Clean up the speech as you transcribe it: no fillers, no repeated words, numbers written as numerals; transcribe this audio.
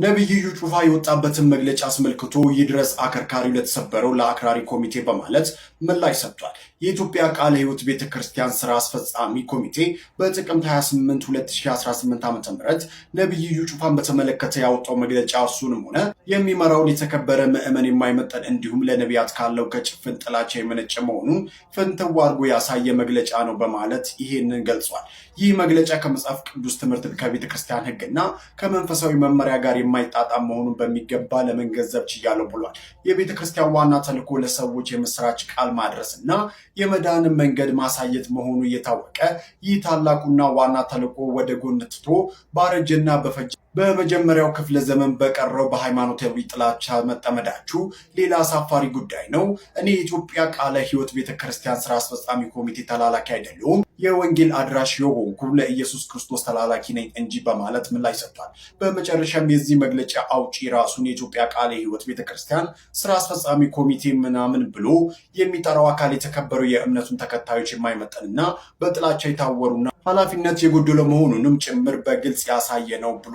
ነብዩ እዩ ጩፋ የወጣበትን መግለጫ አስመልክቶ ይድረስ አከርካሪው ለተሰበረው ለአክራሪ ኮሚቴ በማለት ምላሽ ሰጥቷል። የኢትዮጵያ ቃለ ሕይወት ቤተክርስቲያን ስራ አስፈጻሚ ኮሚቴ በጥቅምት 28 2018 ዓ.ም ነብዩ እዩ ጩፋን በተመለከተ ያወጣው መግለጫ እርሱንም ሆነ የሚመራውን የተከበረ ምዕመን የማይመጠን እንዲሁም ለነቢያት ካለው ከጭፍን ጥላቻ የመነጨ መሆኑን ፍንትው አድርጎ ያሳየ መግለጫ ነው በማለት ይሄንን ገልጿል። ይህ መግለጫ ከመጽሐፍ ቅዱስ ትምህርት ከቤተክርስቲያን ሕግና ከመንፈሳዊ መመሪያ ጋር የማይጣጣም መሆኑን በሚገባ ለመገንዘብ ችያለሁ ብሏል። የቤተክርስቲያን ዋና ተልዕኮ ለሰዎች የምስራች ቃል ማድረስና የመዳንን መንገድ ማሳየት መሆኑ እየታወቀ ይህ ታላቁና ዋና ተልዕኮ ወደ ጎን ትቶ ባረጀና በመጀመሪያው ክፍለ ዘመን በቀረው በሃይማኖታዊ ጥላቻ መጠመዳችሁ ሌላ አሳፋሪ ጉዳይ ነው። እኔ የኢትዮጵያ ቃለ ሕይወት ቤተክርስቲያን ስራ አስፈጻሚ ኮሚቴ ተላላኪ አይደለሁም፣ የወንጌል አድራሽ የሆንኩ ለኢየሱስ ክርስቶስ ተላላኪ ነኝ እንጂ በማለት ምላሽ ሰጥቷል። በመጨረሻም የዚህ መግለጫ አውጪ ራሱን የኢትዮጵያ ቃለ ሕይወት ቤተክርስቲያን ስራ አስፈጻሚ ኮሚቴ ምናምን ብሎ የሚጠራው አካል የተከበሩ የእምነቱን ተከታዮች የማይመጠንና በጥላቻ የታወሩና ኃላፊነት የጎደለው መሆኑንም ጭምር በግልጽ ያሳየ ነው ብሎ